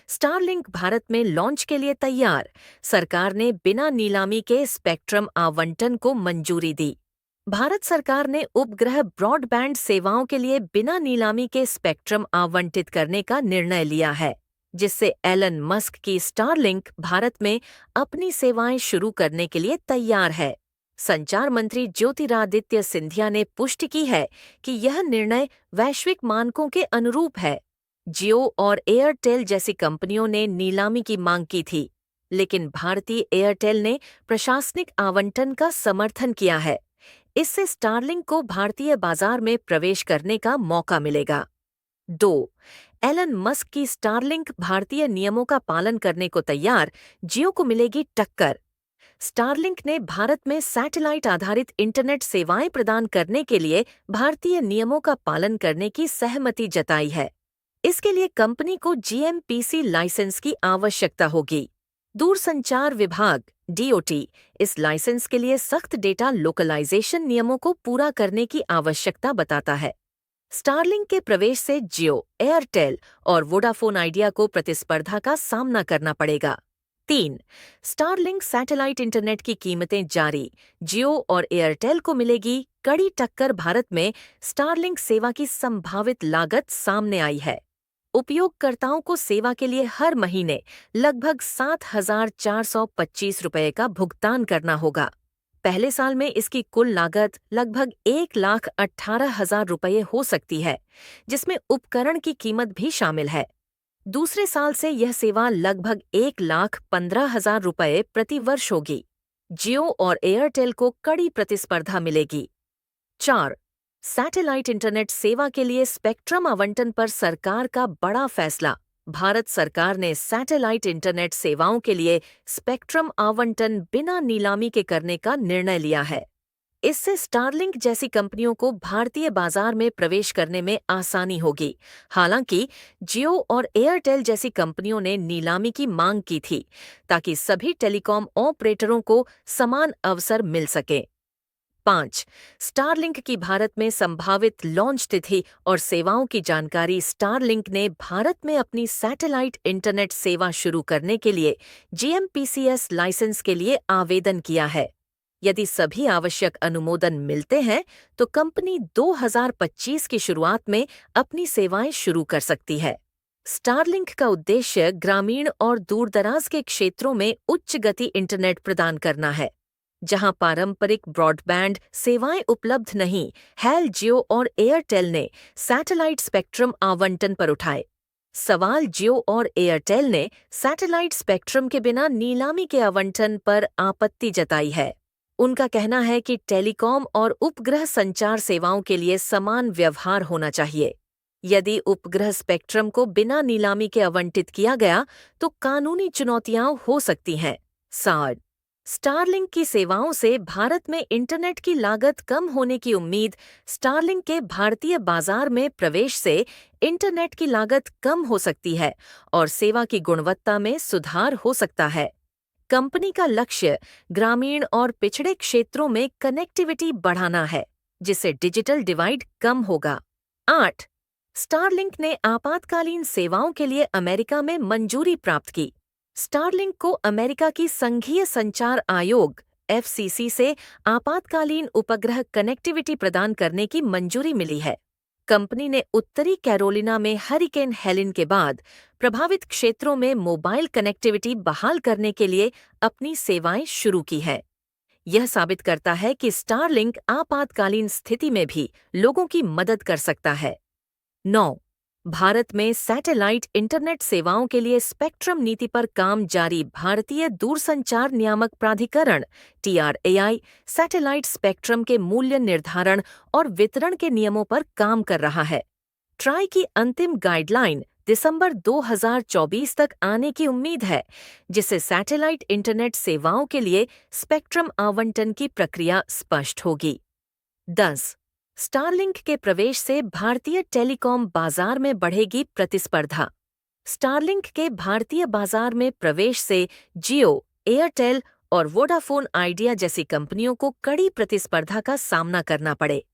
Starlink Bharat में launch के लिए तैयार। सरकार ने बिना नीलामी के स्पेक्ट्रम आवंटन को मंजूरी दी। भारत सरकार ने उपग्रह ब्रॉडबैंड सेवाओं के लिए बिना नीलामी के स्पेक्ट्रम आवंटित करने का निर्णय लिया है, जिससे एलन मस्क की स्टारलिंक भारत में अपनी सेवाएं शुरू करने के लिए तैयार है। संचार मंत्री ज्योतिरादित्य सिंधिया ने पुष्टि की है कि यह निर्णय वैश्विक मानकों के अनुरूप है। जियो और एयरटेल जैसी कंपनियों ने नीलामी की मांग की थी, लेकिन भारतीय एयरटेल ने प्रशासनिक आवंटन का समर्थन किया है। इससे स्टारलिंक को भारतीय बाजार में प्रवेश करने का मौका मिलेगा। 2. एलन मस्क की स्टारलिंक भारतीय नियमों का पालन करने को तैयार, जियो को मिलेगी टक्कर। स्टारलिंक ने भारत में सैटेलाइट आधारित इंटरनेट सेवाएं प्रदान करने के लिए भारतीय नियमों का पालन करने की सहमति जताई है। इसके लिए कंपनी को जीएमपीसी लाइसेंस की आवश्यकता होगी। दूरसंचार विभाग डीओटी इस लाइसेंस के लिए सख्त डेटा लोकलाइजेशन नियमों को पूरा करने की आवश्यकता बताता है। स्टारलिंक के प्रवेश से जियो, एयरटेल और वोडाफोन आइडिया को प्रतिस्पर्धा का सामना करना पड़ेगा। 3. स्टारलिंक सैटेलाइट इंटरनेट की कीमतें जारी, जियो और एयरटेल को मिलेगी कड़ी टक्कर। भारत में स्टारलिंक सेवा की संभावित लागत सामने आई है। उपयोगकर्ताओं को सेवा के लिए हर महीने लगभग 7,425 रुपये का भुगतान करना होगा। पहले साल में इसकी कुल लागत लगभग 1,18,000 रुपये हो सकती है, जिसमें उपकरण की कीमत भी शामिल है। दूसरे साल से यह सेवा लगभग 1,15,000 रुपये प्रति वर्ष होगी। जियो और एयरटेल को कड़ी प्रतिस्पर्धा मिलेगी। 4. सैटेलाइट इंटरनेट सेवा के लिए स्पेक्ट्रम आवंटन पर सरकार का बड़ा फैसला। भारत सरकार ने सैटेलाइट इंटरनेट सेवाओं के लिए स्पेक्ट्रम आवंटन बिना नीलामी के करने का निर्णय लिया है। इससे स्टारलिंक जैसी कंपनियों को भारतीय बाजार में प्रवेश करने में आसानी होगी। हालांकि जियो और एयरटेल जैसी कंपनियों ने नीलामी की मांग की थी, ताकि सभी टेलीकॉम ऑपरेटरों को समान अवसर मिल सके। 5. स्टारलिंक की भारत में संभावित लॉन्च तिथि और सेवाओं की जानकारी। स्टारलिंक ने भारत में अपनी सैटेलाइट इंटरनेट सेवा शुरू करने के लिए जीएमपीसीएस लाइसेंस के लिए आवेदन किया है। यदि सभी आवश्यक अनुमोदन मिलते हैं तो कंपनी 2025 की शुरुआत में अपनी सेवाएं शुरू कर सकती है। स्टारलिंक का उद्देश्य ग्रामीण और दूरदराज के क्षेत्रों में उच्च गति इंटरनेट प्रदान करना है, जहां पारंपरिक ब्रॉडबैंड सेवाएं उपलब्ध नहीं है। जियो और एयरटेल ने सैटेलाइट स्पेक्ट्रम आवंटन पर उठाए सवाल। जियो और एयरटेल ने सैटेलाइट स्पेक्ट्रम के बिना नीलामी के आवंटन पर आपत्ति जताई है। उनका कहना है कि टेलीकॉम और उपग्रह संचार सेवाओं के लिए समान व्यवहार होना चाहिए। यदि उपग्रह स्पेक्ट्रम को बिना नीलामी के आवंटित किया गया तो कानूनी चुनौतियां हो सकती हैं। 7. स्टारलिंक की सेवाओं से भारत में इंटरनेट की लागत कम होने की उम्मीद। स्टारलिंक के भारतीय बाजार में प्रवेश से इंटरनेट की लागत कम हो सकती है और सेवा की गुणवत्ता में सुधार हो सकता है। कंपनी का लक्ष्य ग्रामीण और पिछड़े क्षेत्रों में कनेक्टिविटी बढ़ाना है, जिससे डिजिटल डिवाइड कम होगा। 8. स्टारलिंक ने आपातकालीन सेवाओं के लिए अमेरिका में मंजूरी प्राप्त की। स्टारलिंक को अमेरिका की संघीय संचार आयोग एफसीसी से आपातकालीन उपग्रह कनेक्टिविटी प्रदान करने की मंजूरी मिली है। कंपनी ने उत्तरी कैरोलिना में हरिकेन हेलेन के बाद प्रभावित क्षेत्रों में मोबाइल कनेक्टिविटी बहाल करने के लिए अपनी सेवाएं शुरू की हैं। यह साबित करता है कि स्टारलिंक आपातकालीन स्थिति में भी लोगों की मदद कर सकता है। 9. भारत में सैटेलाइट इंटरनेट सेवाओं के लिए स्पेक्ट्रम नीति पर काम जारी। भारतीय दूरसंचार नियामक प्राधिकरण TRAI सैटेलाइट स्पेक्ट्रम के मूल्य निर्धारण और वितरण के नियमों पर काम कर रहा है। ट्राई की अंतिम गाइडलाइन दिसंबर 2024 तक आने की उम्मीद है, जिससे सैटेलाइट इंटरनेट सेवाओं के लिए स्पेक्ट्रम आवंटन की प्रक्रिया स्पष्ट होगी। 10. स्टारलिंक के प्रवेश से भारतीय टेलीकॉम बाजार में बढ़ेगी प्रतिस्पर्धा। स्टारलिंक के भारतीय बाजार में प्रवेश से जियो, एयरटेल और वोडाफोन आइडिया जैसी कंपनियों को कड़ी प्रतिस्पर्धा का सामना करना पड़े।